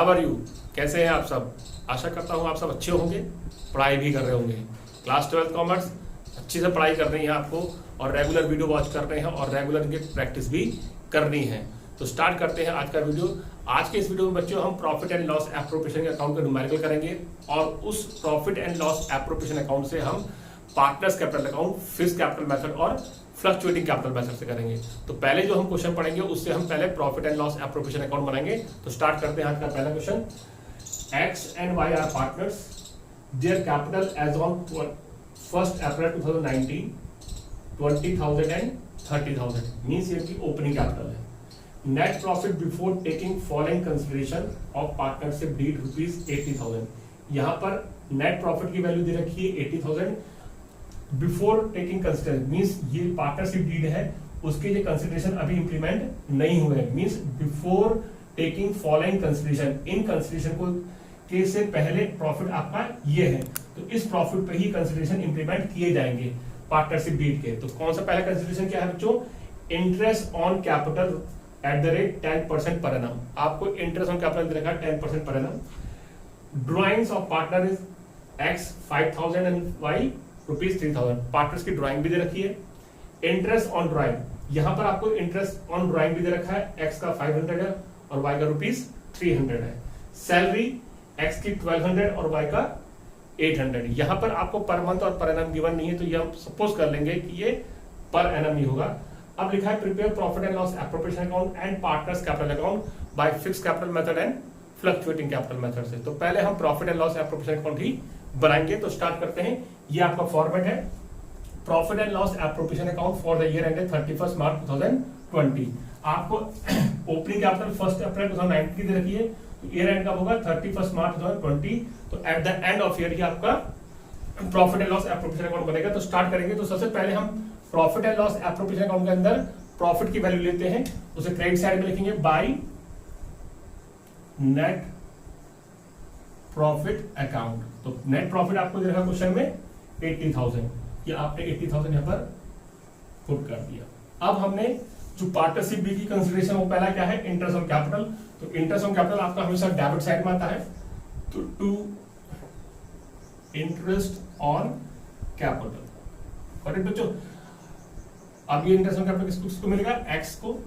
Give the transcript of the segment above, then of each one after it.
How are you, कैसे हैं आप सब। आशा करता हूँ आप सब अच्छे होंगे, पढ़ाई भी कर रहे होंगे। क्लास 12 कॉमर्स अच्छे से पढ़ाई करनी है आपको, और रेगुलर वीडियो वॉच कर रहे हैं और रेगुलर इनकी प्रैक्टिस भी करनी है। तो स्टार्ट करते हैं आज का वीडियो। आज के इस वीडियो में बच्चों हम प्रॉफिट एंड लॉस एप्रोप्रिएशन के अकाउंट का न्यूमेरिकल करेंगे, और उस profit and loss appropriation account से हम partners capital account, fixed capital method और फ्लक्चुएटिंग कैपिटल मेथड से करेंगे। तो पहले जो हम क्वेश्चन पढ़ेंगे उससे हम पहले profit and loss appropriation account बनाएंगे। तो स्टार्ट करते हैं आज का पहला question. X and Y are partners. Their capital as on 1st April 2019 20,000 and 30,000 means ये की ओपनिंग कैपिटल है। Net profit before taking following consideration of partnership deed ₹80,000। यहाँ पर नेट प्रॉफिट की वैल्यू दे रखी है 80,000 बिफोर टेकिंग कंसिडरेशन, मीन्स ये पार्टनरशिप डीड है, उसके ये कंसिडरेशन अभी इंप्लीमेंट नहीं हुए। Means before taking following consideration, इन कंसिडरेशन को के से पहले प्रॉफिट आपका ये है, तो इस प्रॉफिट पे ही कंसिडरेशन इंप्लीमेंट किए जाएंगे पार्टनरशिप डीड के। तो कौन सा पहला कंसिडरेशन क्या है बच्चों? Interest on capital at the rate 10% per annum. आपको इंटरेस्ट ऑन कैपिटल दे रखा है 10% per annum. Drawings of partner is X 5,000 and Y ₹3,000। Partners की ड्राइंग भी दे रखी है। इंटरेस्ट ऑन ड्राइंग, यहां पर आपको इंटरेस्ट ऑन ड्राइंग भी दे रखा है, X का 500 है और Y का ₹300 है। सैलरी X की 1200 और Y का 800। यहां पर आपको पर मंथ और पर एनम गिवन नहीं है, तो ये हम सपोज कर लेंगे कि ये पर एनम ही होगा। अब लिखा है prepare profit and loss appropriation account and partners capital account by fixed capital method and fluctuating capital method से। तो पहले हम profit and loss appropriation account ही बनाएंगे। तो स्टार्ट करते हैं। ये आपका फॉर्मेट है, profit and loss appropriation account for the year ended 31 March 2020। आपको ओपनिंग कैपिटल 1 अप्रैल 2019 की दे रखी है, ईयर एंड कब होगा? 31 मार्च 2020। तो at the end of year ही आपका profit and loss appropriation account बनेगा। तो स्टार्ट करेंगे। तो सबसे पहले हम profit and loss appropriation account के अंदर प्रॉफिट की वैल्यू लेते हैं, उसे क्रेडिट साइड में लिखेंगे बाय नेट प्रॉफिट अकाउंट। तो नेट प्रॉफिट आपको दे रखा क्वेश्चन में 80,000, ये आपने 80,000 यहां पर पुट कर दिया। अब हमने जो पार्टनरशिप बी की कंसीडरेशन, वो पहला क्या है? Interest on capital. तो इंटरेस्ट ऑन कैपिटल आपका हमेशा डेबिट साइड में आता है, तो to interest on capital. Correct बच्चों? अब ये इंटरेस्ट ऑन कैपिटल किसको मिलेगा? एक्स को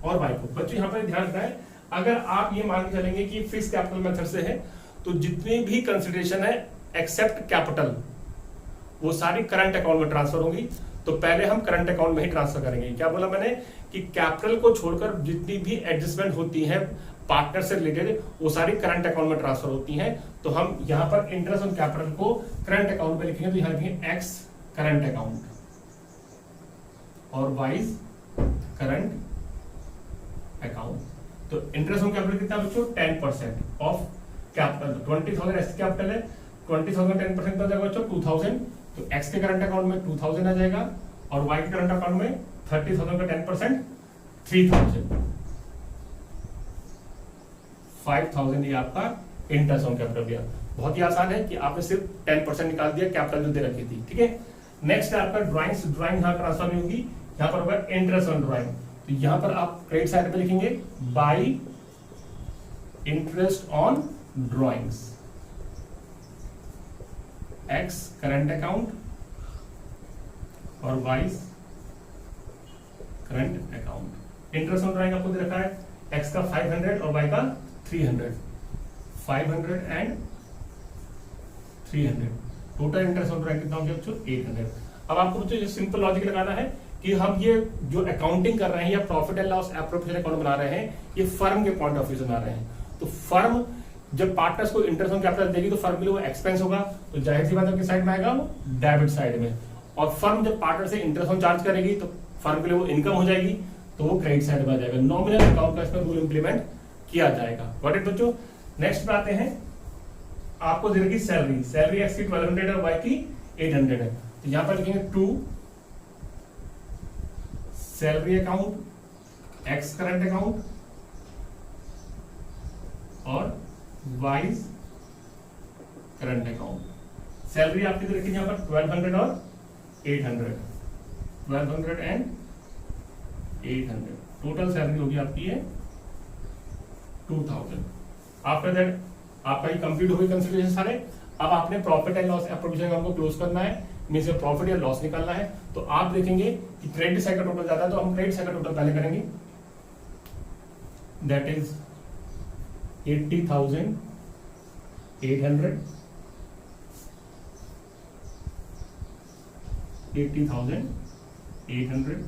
और वाई को। बच्चों यहां पर ध्यान रखना है, अगर आप ये मान के चलेंगे कि फिक्स कैपिटल मेथड से है, तो जितनी भी कंसीडरेशन है एक्सेप्ट कैपिटल, वो सारी करंट अकाउंट में ट्रांसफर होगी। तो पहले हम करंट अकाउंट में ही ट्रांसफर करेंगे। क्या बोला मैंने? कि कैपिटल को छोड़कर जितनी भी एडजस्टमेंट होती है पार्टनर से रिलेटेड, वो सारी करंट अकाउंट में ट्रांसफर होती हैं। तो हम यहां पर इंटरेस्ट ऑन कैपिटल को करंट अकाउंट में लिखेंगे, तो यहां लिखेंगे एक्स करंट अकाउंट और वाइज करंट अकाउंट। तो इंटरेस्ट ऑन कैपिटल कितना बच्चों? 10% ऑफ कैपिटल। 20,000 एस कैपिटल है, 20,000 10% हो जाएगा बच्चों 2,000। तो एक्स के करंट अकाउंट में 2,000 आ जाएगा, और वाई के करंट अकाउंट में 30,000 का 10% 3,000। 5,000 ये आपका इंटरेस्ट ऑन कैपिटल दिया। बहुत ही आसान है कि आपने सिर्फ 10% निकाल दिया कैपिटल जो दे रखी थी। ठीक है, नेक्स्ट है आपका ड्राइंग्स। ड्राइंग यहाँ ट्रांसफर नहीं होगी, यहाँ पर होगा इंटरेस्ट ऑन ड्राइंग। तो यहां पर आप क्रेडिट साइड में लिखेंगे by interest on drawings, X current account और Y current account. Interest on drawing आपको दे रखा है एक्स का 500 और वाई का 300। 500 and 300 total interest on drawing कितना हो गया बच्चों? 800। अब आपको बच्चों सिंपल लॉजिक लगाना है कि हम ये जो अकाउंटिंग कर रहे हैं या profit and loss appropriation account बना रहे हैं, ये फर्म के पॉइंट ऑफ व्यू से बना रहे हैं। तो फर्म जब पार्टनर्स को इंटरेस्ट ऑन कैपिटल देगी, तो फर्म के लिए वो एक्सपेंस होगा, तो जाहिर सी बात है किस साइड में आएगा? वो डेबिट साइड में। और फर्म जब पार्टनर से इंटरेस्ट ऑन चार्ज करेगी, तो फर्म के लिए वो इनकम हो जाएगी, तो वो क्रेडिट साइड में आ जाएगा। नॉमिनल अकाउंट का इसमें रूल इंप्लीमेंट किया जाएगा। गॉट इट बच्चों? नेक्स्ट पे आते हैं, आपको दे रखी सैलरी। सैलरी एक्स की 1200 और वाई की 800 है। तो यहां पर लिखेंगे to salary account, X current account और वाइज करंट अकाउंट। सैलरी आपकी तरह की यहां पर 1200 और 800, 1200 एंड 800 टोटल सैलरी होगी आपकी है 2000। आफ्टर दैट आपका ये कंप्लीट हो गई कंसिडरेशन सारे। अब आपने profit and loss appropriation account को क्लोज करना है, मींस प्रॉफिट या लॉस निकालना है। तो आप देखेंगे कि क्रेडिट साइड का टोटल जाता है, तो हम क्रेडिट साइड का टोटल पहले करेंगे, दैट इज 80,800 80,800।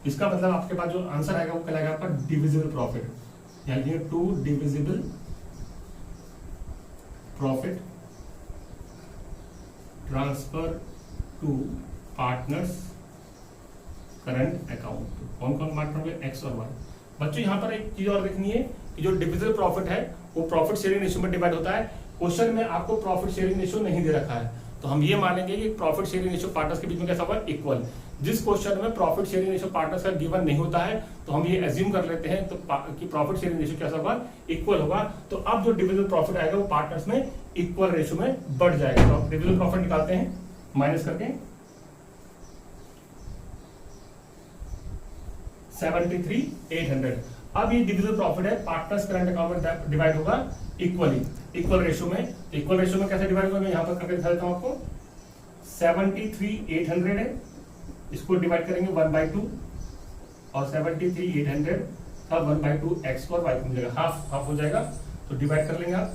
इसका मतलब आपके पास जो आंसर आएगा वो कहलाएगा आपका डिविजिबल प्रॉफिट, यानी to divisible profit transfer to partners current account. कौन कौन पार्टनर होंगे, एक्स और वाई। बच्चों यहाँ पर एक चीज और देखनी है कि जो डिविजिबल प्रॉफिट है वो प्रॉफिट शेयरिंग रेशियो में डिवाइड होता है। क्वेश्चन में आपको प्रॉफिट शेयरिंग रेशियो नहीं दे रखा है, तो हम ये मानेंगे कि प्रॉफिट शेयरिंग रेशियो पार्टनर्स के बीच में कैसा होगा, इक्वल। जिस क्वेश्चन में प्रॉफिट शेयरिंग रेशियो पार्टनर्स का गिवन नहीं होता है तो हम ये एज्यूम कर लेते हैं तो कि प्रॉफिट शेयरिंग रेशियो कैसा होगा, इक्वल होगा। तो अब जो डिविजिबल प्रॉफिट आएगा वो पार्टनर्स में इक्वल रेशियो में बढ़ जाएगा। तो डिविजिबल प्रॉफिट निकालते हैं माइनस करके 73,800। अब ये डिविजिबल प्रॉफिट है पार्टनर्स करंट अकाउंट में डिवाइड होगा इक्वली, इक्वल रेशियो में। इक्वल रेशियो में कैसे डिवाइड होगा, मैं यहां पर करके दिखा देता हूं आपको। 73,800 है, इसको डिवाइड करेंगे 1/2 और 73,800 का 1/2 एक्स और वाई को मिलेगा, हाफ हाफ हो जाएगा। तो डिवाइड कर लेंगे आप,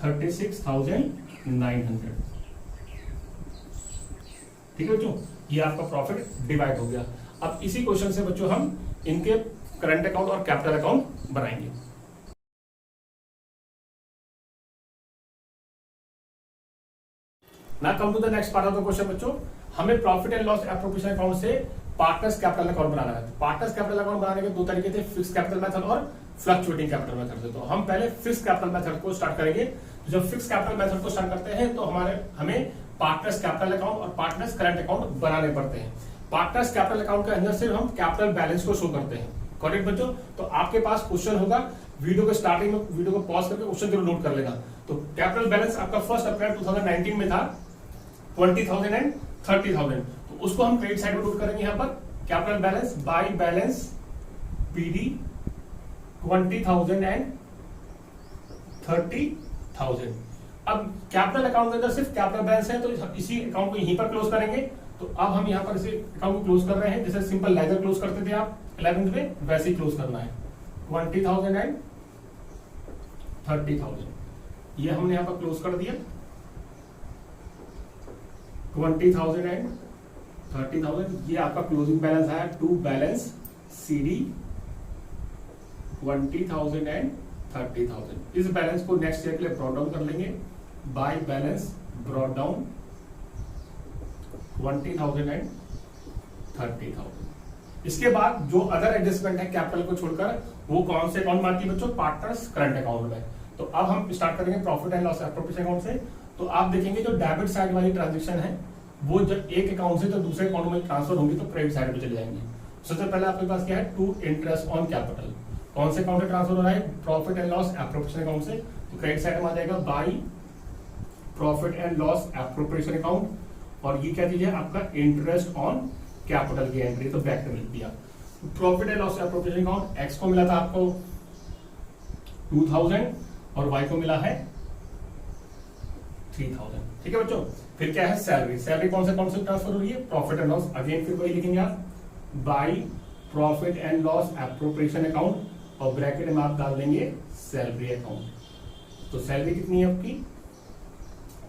$36,900। ठीक है बच्चों, ये आपका प्रॉफिट डिवाइड हो गया। अब इसी क्वेश्चन से बच्चों हम इनके करंट अकाउंट और कैपिटल अकाउंट बनाएंगे। Now come to the next part of the question बच्चों, हमें profit and loss appropriation account से पार्टनर्स कैपिटल अकाउंट बनाना है। पार्टनर्स कैपिटल अकाउंट बनाने के दो तरीके थे, फिक्स कैपिटल मेथड और फ्लक्चुएटिंग कैपिटल मेथड से। तो हम पहले फिक्स कैपिटल मेथड को स्टार्ट करेंगे। जब फिक्स कैपिटल मेथड को स्टार्ट करते हैं तो हमें पार्टनर्स कैपिटल अकाउंट और पार्टनर्स करंट अकाउंट बनाने पड़ते हैं। पार्टनर्स कैपिटल अकाउंट के अंदर सिर्फ हम कैपिटल बैलेंस को शो करते हैं, करेक्ट बच्चों। तो आपके पास क्वेश्चन होगा, वीडियो के स्टार्टिंग में वीडियो को पॉज करके क्वेश्चन जरूर नोट कर लेना। तो कैपिटल बैलेंस आपका 1 अप्रैल 2019 में था 20,000 एंड 30,000, तो उसको हम क्रेडिट साइड में नोट करेंगे। यहाँ पर capital balance by balance PD 20,000 and 30,000। अब कैपिटल अकाउंट के अंदर सिर्फ कैपिटल बैलेंस है तो इसी अकाउंट को यहीं पर क्लोज करेंगे। तो अब हम यहाँ पर इसे अकाउंट को क्लोज कर रहे हैं, जैसे सिंपल लेजर क्लोज करते थे आप 11th में, वैसे ही क्लोज करना है। 20,000 एंड 30,000 ये हमने यहाँ पर क्लोज कर दिया। 20,000 एंड 30,000 ये आपका क्लोजिंग बैलेंस है टू बैलेंस सीडी 20,000 एंड 30,000। इस बैलेंस को नेक्स्ट ईयर के लिए ब्रॉट डाउन कर लेंगे, by balance brought down 20,000 and 30,000। इसके बाद जो अदर एडजस्टमेंट है कैपिटल को छोड़कर वो कौन से अकाउंट में आती है बच्चों, पार्टनर्स करंट अकाउंट में। तो अब हम स्टार्ट करेंगे profit and loss appropriation account से। तो आप देखेंगे जो डेबिट साइड वाली ट्रांजेक्शन है वो जब एक अकाउंट से तो दूसरे अकाउंट में ट्रांसफर होंगी तो क्रेडिट साइड पे चले जाएंगे। सबसे पहले आपके पास क्या है, टू इंटरेस्ट ऑन कैपिटल। कौन से अकाउंट से ट्रांसफर हो रहा है, profit and loss appropriation account से। तो क्रेडिट साइड में आ जाएगा by profit and loss appropriation account, और ये क्या चीज है आपका इंटरेस्ट ऑन कैपिटल की एंट्री, तो बैक में लिख दिया। Profit and loss appropriation account x को मिला था आपको 2,000 और वाई को मिला है 3,000। ठीक है बच्चों, फिर क्या है सैलरी। सैलरी कौन से अकाउंट से ट्रांसफर हो रही है, प्रॉफिट एंड लॉस। अगेन फिर वही लिखेंगे आप, by profit and loss appropriation account, और ब्रैकेट में आप डाल देंगे सैलरी अकाउंट। तो सैलरी कितनी है आपकी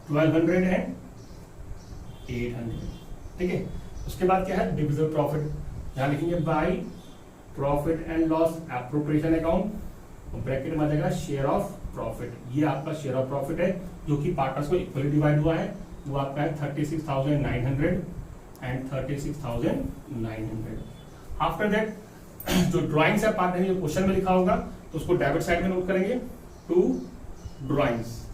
1200 एंड 800। ठीक है, उसके बाद क्या है डिविजिबल प्रॉफिट, यहां लिखेंगे by profit and loss appropriation account, और ब्रैकेट में आ जाएगा शेयर ऑफ प्रॉफिट। ये आपका शेयर ऑफ प्रॉफिट है जो कि पार्टनर्स को इक्वली डिवाइड हुआ है, वो आपका है 36,900 एंड 36,900। आफ्टर दैट जो ड्राइंग्स है पार्टनर ने जो क्वेश्चन में लिखा होगा तो उसको डेबिट साइड में नोट करेंगे, टू ड्राइंग्स।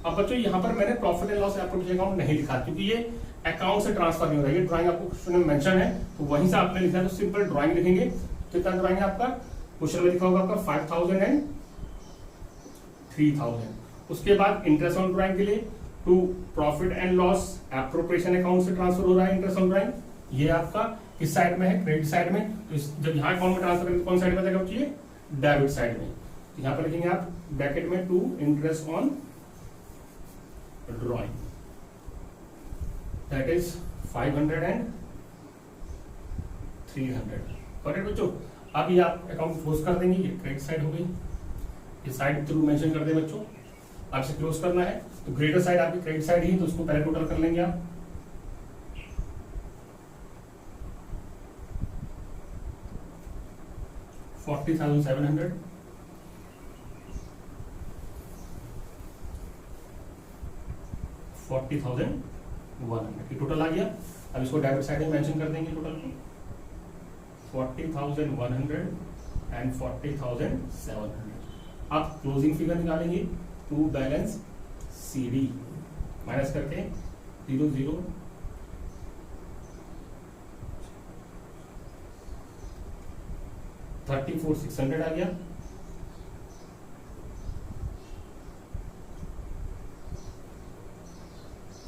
अब बच्चों यहाँ पर मैंने profit and loss appropriation account नहीं लिखा क्योंकि ये अकाउंट से ट्रांसफर नहीं हो रहा है। ये ड्राइंग आपको क्वेश्चन में मेंशन है तो वहीं से आपने लिखा है, तो सिंपल ड्राइंग लिखेंगे। कितना ड्राइंग है आपका, क्वेश्चन में लिखा होगा आपका 5,000 एंड 3,000। उसके बाद इंटरेस्ट ऑन ड्राइंग के लिए to profit and loss appropriation account से ट्रांसफर हो रहा है इंटरेस्ट ऑन ड्राइंग, ये आपका किस साइड में है, क्रेडिट साइड में। तो जब यहाँ अकाउंट में ट्रांसफर करेंगे कौन साइड में जाएगा बच्चे, डेबिट साइड में। तो यहाँ पर लिखेंगे आप ब्रैकेट में to interest on drawing, that is 500 and 300। Correct बच्चों। अब ये आप अकाउंट क्लोज कर देंगे, ये क्रेडिट साइड हो गई, ये साइड थ्रू मेंशन कर दे बच्चों, आपसे क्लोज करना है। तो ग्रेटर साइड आपकी क्रेडिट साइड ही, तो उसको पहले टोटल कर लेंगे आप। $40,700, $40,100 टोटल आ गया। अब इसको डेबिट साइड में मेंशन कर देंगे टोटल को, 40,100 एंड 40,700। आप क्लोजिंग फिगर निकालेंगे, टू बैलेंस CD माइनस करके 0 0 34,600 आ गया।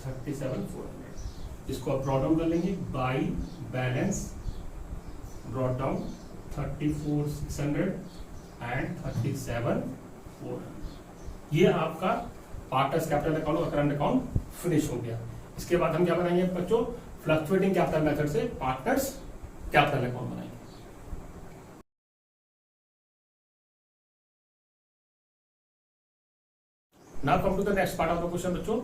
$37,400। इसको आप ब्रॉट डाउन कर लेंगे, by balance brought down 34,600 and 37,400। ये आपका पार्टनर्स कैपिटल अकाउंट और करंट अकाउंट फिनिश हो गया। इसके बाद हम क्या बनाएंगे बच्चों, फ्लक्चुएटिंग कैपिटल मेथड से पार्टनर्स कैपिटल अकाउंट बनाएंगे। Now come to the next part of the question बच्चों।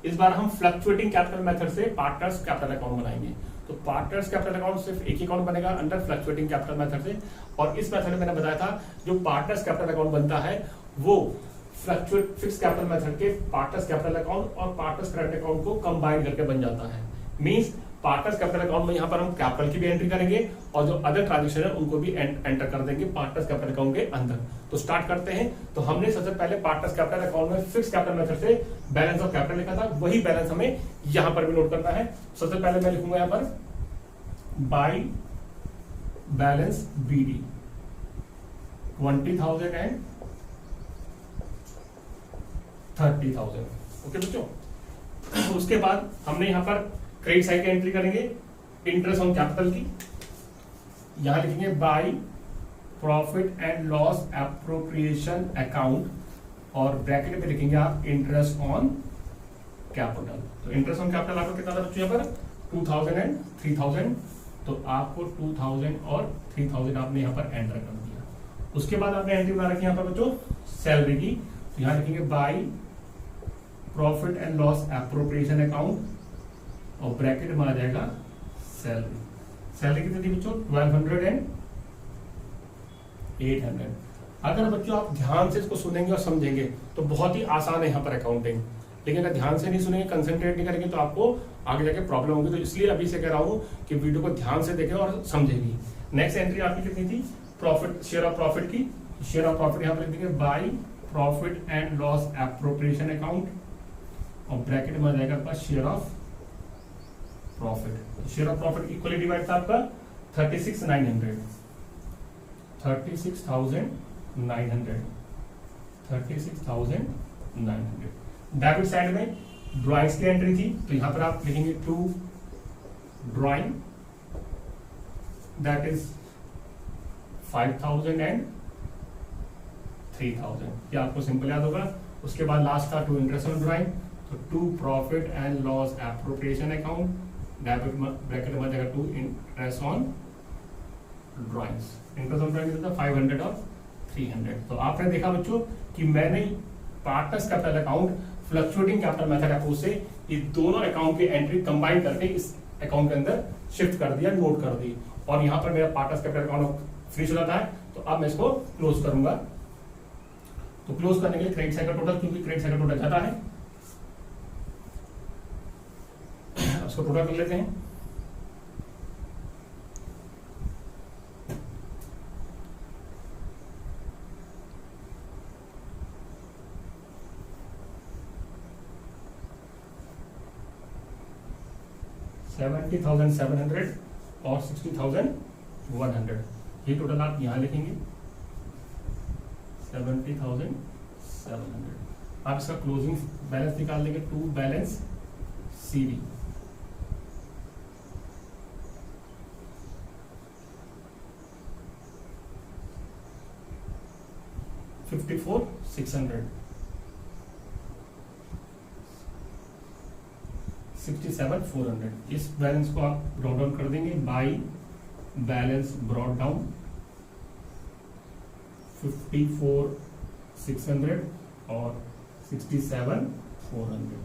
इस बार हम फ्लक्चुएटिंग कैपिटल मेथड से पार्टनर्स कैपिटल अकाउंट बनाएंगे। तो पार्टनर्स कैपिटल अकाउंट सिर्फ एक ही अकाउंट बनेगा अंडर फ्लक्चुएटिंग कैपिटल मेथड से। और इस मेथड में मैंने बताया था जो पार्टनर्स कैपिटल अकाउंट बनता है वो फ्लक्चुएट फिक्स कैपिटल मेथड के पार्टनर्स कैपिटल अकाउंट और पार्टनर्स करंट अकाउंट को कंबाइन करके बन जाता है। मींस पार्टनर्स कैपिटल अकाउंट में यहाँ पर हम कैपिटल की भी एंट्री करेंगे और जो अदर ट्रांजेक्शन है उनको भी एंटर कर देंगे पार्टनर्स कैपिटल अकाउंट के अंदर। तो स्टार्ट करते हैं। तो हमने सबसे पहले पार्टनर्स कैपिटल अकाउंट में फिक्स कैपिटल मेथड से बैलेंस ऑफ कैपिटल लिखा था, वही बैलेंस हमें यहाँ पर भी नोट करना है। सबसे पहले मैं लिखूंगा यहाँ पर by balance BD 20,000 and 30,000। Okay बच्चों। उसके बाद हमने यहाँ पर क्रेडिट साइड की एंट्री करेंगे इंटरेस्ट ऑन कैपिटल की। यहां लिखेंगे by profit and loss appropriation account और ब्रैकेट में लिखेंगे आप इंटरेस्ट ऑन कैपिटल। तो इंटरेस्ट ऑन कैपिटल आपको कितना था बच्चों यहाँ पर 2,000 एंड 3,000। तो आपको 2,000 और 3,000 आपने यहाँ पर एंटर कर दिया। उसके बाद आपने एंट्री बना रखी यहाँ पर बच्चों सैलरी की। तो यहाँ लिखेंगे by profit and loss appropriation account और ब्रैकेट में आ जाएगा सैलरी। सैलरी कितनी थी बच्चों 1,200 एंड 800। अगर बच्चों आप ध्यान से इसको सुनेंगे और समझेंगे तो बहुत ही आसान है यहाँ पर अकाउंटिंग, लेकिन अगर ध्यान से नहीं सुनेंगे कंसंट्रेट नहीं करेंगे तो आपको आगे जाके प्रॉब्लम होगी। तो इसलिए अभी से कह रहा हूँ कि वीडियो को ध्यान से देखें और समझेंगी। नेक्स्ट एंट्री आपकी कितनी थी प्रॉफिट, शेयर ऑफ प्रॉफिट की। शेयर ऑफ प्रॉफिट यहाँ पर लिख देंगे by profit and loss appropriation account और ब्रैकेट में आ जाएगा आपका share of profit. Share of profit equally divide था आपका 36,900 36,900। डेबिट साइड में ड्राइंग्स की एंट्री थी, तो यहां पर आप लिखेंगे to drawing that is 5,000 and 3,000। ये आपको सिंपल याद होगा। उसके बाद लास्ट था टू इंटरेस्ट ऑन ड्राइंग, तो to profit and loss appropriation account debit bracket में जाएगा to interest on drawings. Interest on drawing था 500 और 300। तो आपने देखा बच्चों कि मैंने partners capital account fluctuating capital method approach से ये दोनों अकाउंट की एंट्री कंबाइन करके इस अकाउंट के अंदर शिफ्ट कर दिया, नोट कर दी। और यहाँ पर मेरा पार्टनर्स कैपिटल अकाउंट फिनिश हो जाता है। तो अब मैं इसको क्लोज करूंगा। तो क्लोज करने के लिए क्रेडिट साइड का टोटल, क्योंकि क्रेडिट साइड का टोटल ज्यादा है, इसको टोटल कर लेते हैं। $70,700 और 60,100। ये टोटल आप यहां लिखेंगे 70,700। आप इसका क्लोजिंग बैलेंस निकाल देंगे टू बैलेंस CD 54,600, 67,400। इस बैलेंस को आप ब्रॉट डाउन कर देंगे बाई बैलेंस ब्रॉट डाउन 54,600 और 67,400।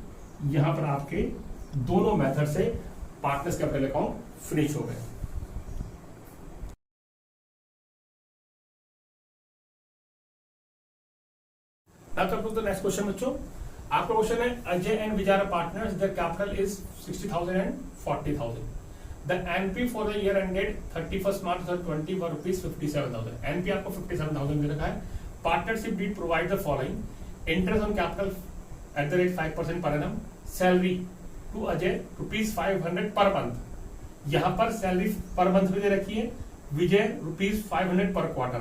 यहां पर आपके दोनों मेथड से पार्टनर्स कैपिटल अकाउंट फिनिश हो गए। नेक्स्ट क्वेश्चन बच्चों, आपका क्वेश्चन है Ajay and Vijay partners, their capital is 60,000 and 40,000। The NP for the year ended 31st March 2020 were rupees 57,000। NP आपको 57,000 दे रखा है। Partnership deed provide the following: interest on capital at the rate 5% per annum, salary to Ajay ₹500 per month. यहाँ पर salary per month भी दे रखी है, विजय ₹500 पर क्वार्टर।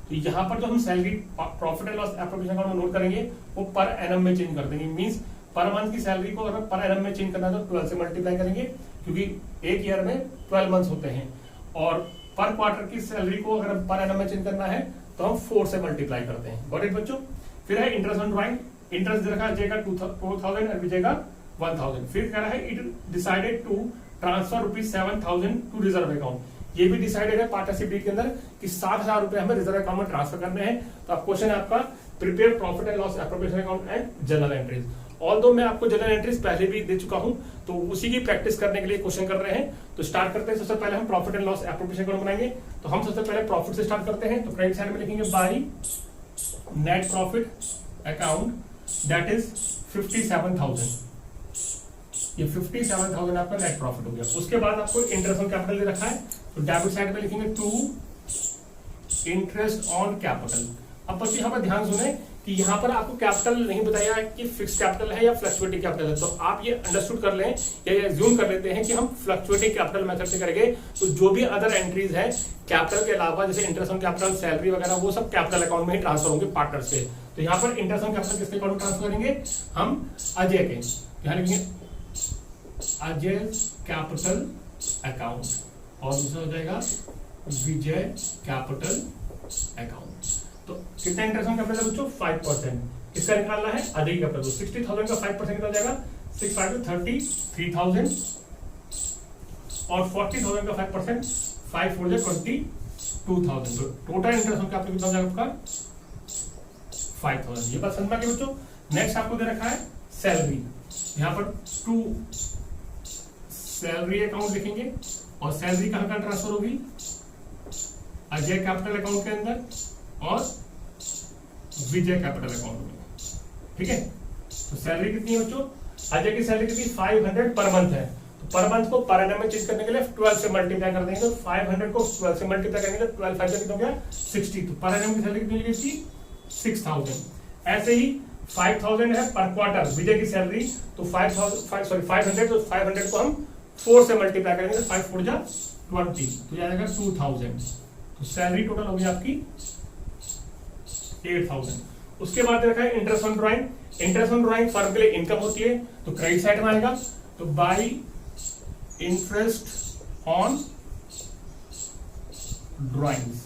तो यहाँ पर जो हम salary profit and loss appropriation account में नोट करेंगे वो पर एनम में चेंज कर देंगे। मींस पर मंथ की सैलरी को अगर पर एनम में चेंज करना है तो 12 से मल्टीप्लाई करेंगे, क्योंकि एक ईयर में 12 मंथ्स होते हैं। और पर क्वार्टर की सैलरी को अगर पर एनम में चेंज करना है तो हम 4 से मल्टीप्लाई करते हैं। गॉट इट बच्चों। फिर है इंटरेस्ट ऑन ड्राइंग, इंटरेस्ट दे रखा है अजय का 2,000 और विजय का 1,000। फिर कह रहा है it decided to transfer ₹7,000 to reserve account. ये भी डिसाइडेड है पार्टनरशिप डीड के अंदर कि 7,000 रुपए हमें रिजर्व अकाउंट में ट्रांसफर करने हैं। तो अब क्वेश्चन है आपका prepare profit and loss appropriation account and journal entries. Although मैं आपको जर्नल एंट्रीज पहले भी दे चुका हूं, तो उसी की प्रैक्टिस करने के लिए क्वेश्चन कर रहे हैं। तो स्टार्ट करते हैं। सबसे पहले हम profit and loss appropriation account बनाएंगे। तो हम सबसे पहले प्रॉफिट से स्टार्ट करते हैं। तो क्रेडिट साइड में लिखेंगे by net profit account, that is 57,000। ये 57,000 आपका नेट प्रॉफिट हो गया। उसके बाद आपको इंटरेस्ट ऑन कैपिटल दे रखा है, तो डेबिट साइड में लिखेंगे टू इंटरेस्ट ऑन कैपिटल। अब बच्चे यहाँ पर ध्यान सुने कि यहाँ पर आपको कैपिटल नहीं बताया है कि फिक्स कैपिटल है या फ्लक्चुएटिंग कैपिटल है। तो आप ये अंडरस्टूड कर लें या एज्यूम कर लेते हैं कि हम फ्लक्चुएटिंग कैपिटल मेथड से करेंगे। तो जो भी अदर एंट्रीज है कैपिटल के अलावा, जैसे इंटरेस्ट ऑन कैपिटल, सैलरी वगैरह, वो सब कैपिटल अकाउंट में ही ट्रांसफर होंगे पार्टनर से। तो यहाँ पर इंटरेस्ट ऑन कैपिटल किसके अकाउंट में ट्रांसफर करेंगे? हम अजय के। यहाँ लिखेंगे अजय कैपिटल अकाउंट और दूसरा हो जाएगा विजय कैपिटल अकाउंट। तो कितना इंटरेस्ट ऑन कैपिटल है बच्चों? 5%। किसका निकालना है? अजय कैपिटल। तो 60,000 का 5% कितना जाएगा? 6 5 33,000 और 40,000 का 5% 5 4 22,000। तो टोटल इंटरेस्ट ऑन कैपिटल कितना जाएगा आपका? 5,000। ये बात समझ में आ गई बच्चों। नेक्स्ट आपको दे रखा है सैलरी। यहाँ पर टू सैलरी अकाउंट लिखेंगे और सैलरी कहां कहां ट्रांसफर होगी? अजय कैपिटल अकाउंट के अंदर और विजय कैपिटल अकाउंट में। ठीक है, तो सैलरी कितनी है बच्चों? अजय की सैलरी कितनी? 500 पर मंथ है। तो पर मंथ को पर एनम में चेंज करने के लिए 12 से मल्टीप्लाई कर देंगे। तो 500 को 12 से मल्टीप्लाई करेंगे तो 12 5 कितना हो गया? 60। तो पर एनम की सैलरी कितनी होगी इसकी? 6,000। ऐसे ही 5,000 है पर क्वार्टर विजय की सैलरी। तो 500 तो 500 को हम 4 से मल्टीप्लाई करेंगे तो 5 4 जा 20, तो जाएगा 2,000। तो सैलरी टोटल होगी आपकी 8,000। उसके बाद रखा है interest on drawing. Interest on drawing firm के लिए इनकम होती है, तो क्रेडिट साइड में आएगा। तो by interest on drawings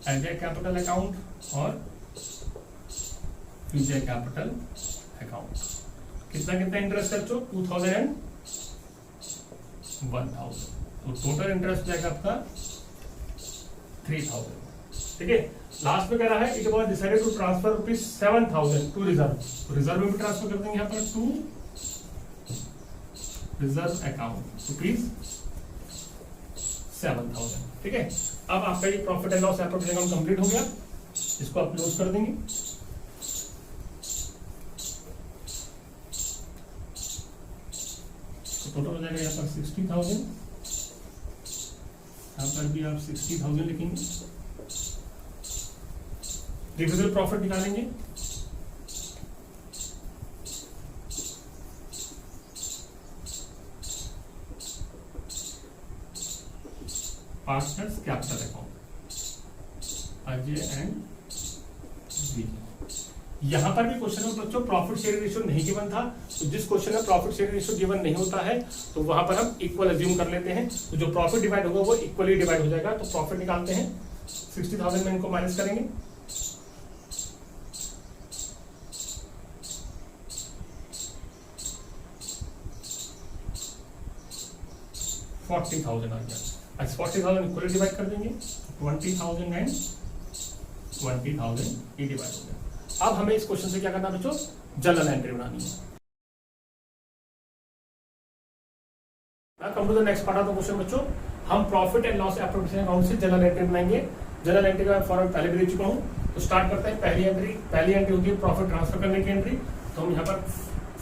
Ajay capital account और विजय कैपिटल अकाउंट। कितना कितना इंटरेस्ट है? 2,000 एंड 1,000। तो टोटल इंटरेस्ट जाएगा आपका 3,000। ठीक है, लास्ट में कह रहा है it was decided to transfer ₹7,000 to reserve. तो रिजर्व में भी ट्रांसफर कर देंगे यहाँ पर टू रिजर्व अकाउंट ₹7,000। ठीक है, अब आपका ये profit and loss appropriation account complete हो गया। इसको आप क्लोज कर देंगे। तो टोटल हो जाएगा यहाँ पर 60,000। यहाँ पर भी आप 60,000 लिखेंगे। डिविजिबल प्रॉफिट निकालेंगे। Partners capital account Ajay and Vijay. यहां पर भी क्वेश्चन में बच्चों प्रॉफिट शेयर रेशियो नहीं गिवन था। तो जिस क्वेश्चन में प्रॉफिट शेयर रेशियो गिवन नहीं होता है तो वहां पर हम इक्वल अज्यूम कर लेते हैं। तो जो प्रॉफिट डिवाइड होगा वो इक्वली डिवाइड हो जाएगा। तो प्रॉफिट निकालते हैं। 60,000 में इनको माइनस करेंगे, 40,000 आ गया। अच्छा 40,000 इक्वली डिवाइड कर देंगे, 20,000 एंड 20,000 ये डिवाइड हो गया। अब हमें इस क्वेश्चन से क्या करना है बच्चों, जर्नल एंट्री बनानी है। Come to the next part of the question बच्चों, हम profit and loss appropriation account से जर्नल एंट्री बनाएंगे। जर्नल एंट्री का फॉर्मेट पहले भी दे चुका हूं, तो स्टार्ट करते हैं। पहली एंट्री होगी प्रॉफिट ट्रांसफर करने की एंट्री। तो हम यहाँ पर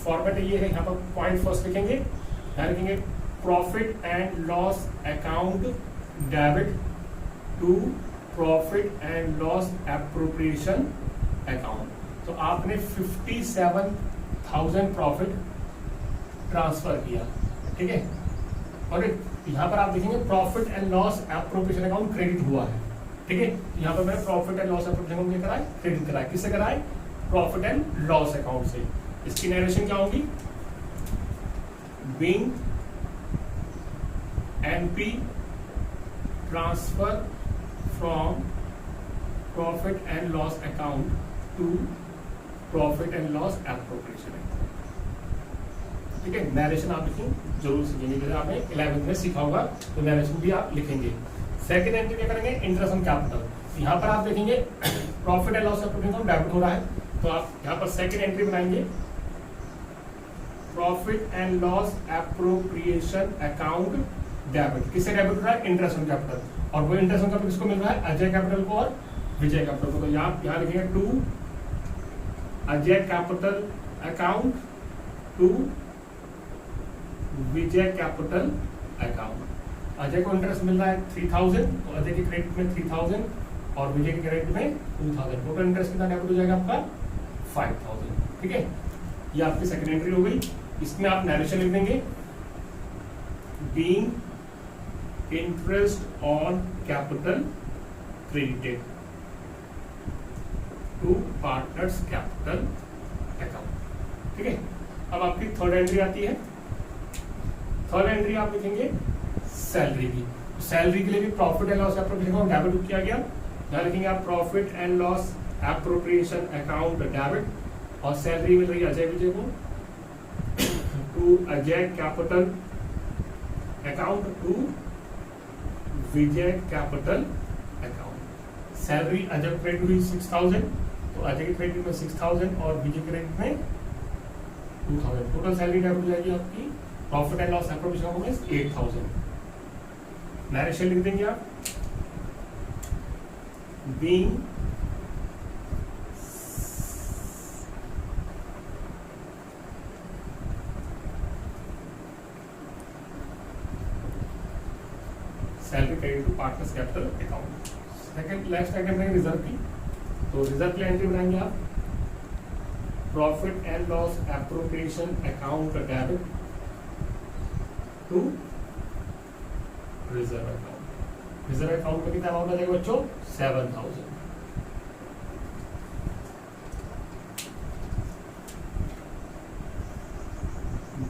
फॉर्मेट ये है, यहाँ पर पॉइंट फर्स्ट लिखेंगे, यहाँ लिखेंगे profit and loss account debit to profit and loss appropriation account. तो आपने 57,000 प्रॉफिट ट्रांसफर किया, ठीक है। और यहाँ पर आप देखेंगे profit and loss appropriation account credit हुआ है, ठीक है। यहाँ पर मैंने profit and loss appropriation account क्या कराया, क्रेडिट कराया। किससे कराए, प्रॉफिट एंड लॉस अकाउंट से। इसकी नरेशन क्या होगी, being NP transfer from profit and loss account to profit and loss appropriation account, ठीक है। नरेशन आप लिखेंगे, जरूर सीखेंगे, जैसे आपने 11th में सीखा होगा, तो नरेशन भी आप लिखेंगे। सेकंड एंट्री क्या करेंगे, इंटरेस्ट ऑन कैपिटल। यहाँ पर आप देखेंगे profit and loss appropriation account debit हो रहा है, तो आप यहाँ पर सेकंड एंट्री बनाएंगे, profit and loss appropriation account debit. किससे डेबिट हो रहा है, इंटरेस्ट ऑन कैपिटल। और वो इंटरेस्ट ऑन कैपिटल किसको मिल रहा है, अजय कैपिटल को और विजय कैपिटल को। तो यहाँ लिखेंगे to Ajay capital account to Vijay capital account. Ajay को इंटरेस्ट मिल रहा है 3,000, तो अजय के क्रेडिट में 3,000 और विजय के क्रेडिट में 2,000। टोटल इंटरेस्ट कितना डेबिट हो जाएगा आपका 5,000, ठीक है। ये आपकी सेकंड एंट्री हो गई। इसमें आप नरेशन लिख देंगे, being interest on capital credited to partners capital account, ठीक है। अब आपकी थर्ड एंट्री आती है। थर्ड एंट्री आप लिखेंगे सैलरी की। सैलरी के लिए भी profit and loss appropriation account debit किया गया। यहाँ लिखेंगे आप profit and loss appropriation account debit, और सैलरी मिल रही है अजय विजय को, to Ajay capital account to Vijay capital account. Salary Ajay को क्रेडिट हुई 6,000, तो अजय के क्रेडिट में 6,000 और विजय के क्रेडिट में 2,000। टोटल सैलरी डेबिट हो जाएगी आपकी profit and loss appropriation account में 8,000। नरेशन लिख देंगे आप, being salary credit to partners capital account. Second next item बनाएंगे रिजर्व की। तो रिजर्व की एंट्री बनाएंगे आप, profit and loss appropriation account debit to reserve account. Reserve account में कितना अमाउंट आ जाएगा बच्चों, 7,000।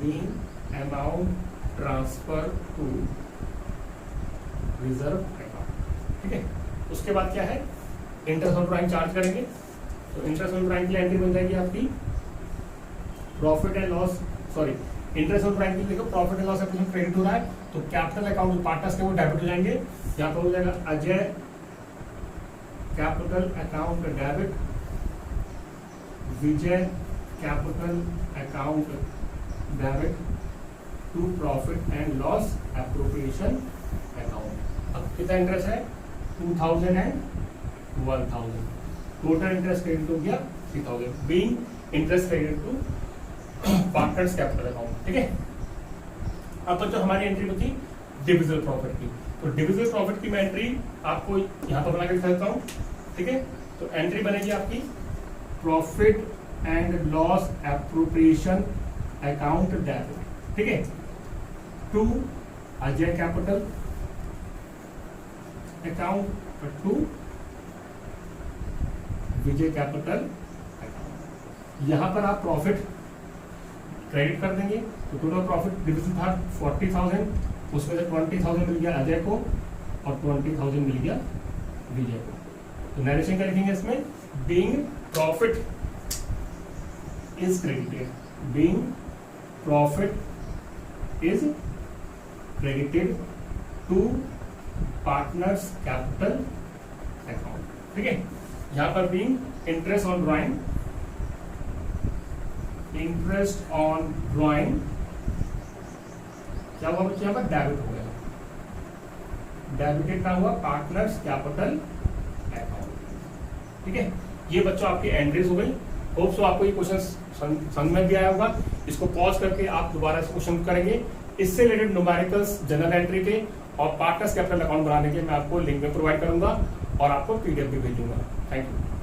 Being amount transfer to reserve account, ठीक है। उसके बाद क्या है, इंटरेस्ट ऑन ड्राइंग चार्ज करेंगे। तो इंटरेस्ट ऑन ड्राइंग की एंट्री बन जाएगी आपकी profit and loss, sorry interest on drawing की देखो profit and loss appropriation credit हो रहा है, तो कैपिटल अकाउंट पार्टनर्स के वो डेबिट हो जाएंगे। यहाँ पर हो जाएगा Ajay capital account debit, Vijay capital account debit to profit and loss appropriation account. अब कितना इंटरेस्ट है, 2,000 एंड 1,000। टोटल इंटरेस्ट क्रेडिट हो गया 3,000, being interest credit to partners capital account, ठीक है। अब तो हमारी एंट्री होती डिविजिबल प्रॉफिट की। तो डिविजिबल प्रॉफिट की मैं एंट्री आपको यहाँ पर बना के दिखा देता हूँ, ठीक है। तो एंट्री बनेगी आपकी profit and loss appropriation account debit, ठीक है, to Ajay capital account to Vijay capital account. यहां पर आप प्रॉफिट क्रेडिट कर देंगे। तो टोटल प्रॉफिट डिविजन था 40,000, उसमें से 20,000 मिल गया अजय को और 20,000 मिल गया विजय को। तो नरेशन क्या लिखेंगे इसमें, being profit is credited, being profit is credited to partners capital account. ठीक है, यहां पर being interest on drawing, interest on drawing क्या हुआ बच्चे, यहां पर डेबिट हो गया, डेबिटेड का हुआ पार्टनर्स कैपिटल अकाउंट। ठीक है, ये बच्चों आपकी एंट्रीज हो गई। होप सो आपको ये क्वेश्चन समझ में भी आया होगा। इसको पॉज करके आप दोबारा इस क्वेश्चन करेंगे। इससे रिलेटेड न्यूमेरिकल्स जनरल एंट्री के और पार्टनर्स कैपिटल अकाउंट बनाने के मैं आपको लिंक में प्रोवाइड करूंगा और आपको पीडीएफ भी भेजूंगा। Thank you.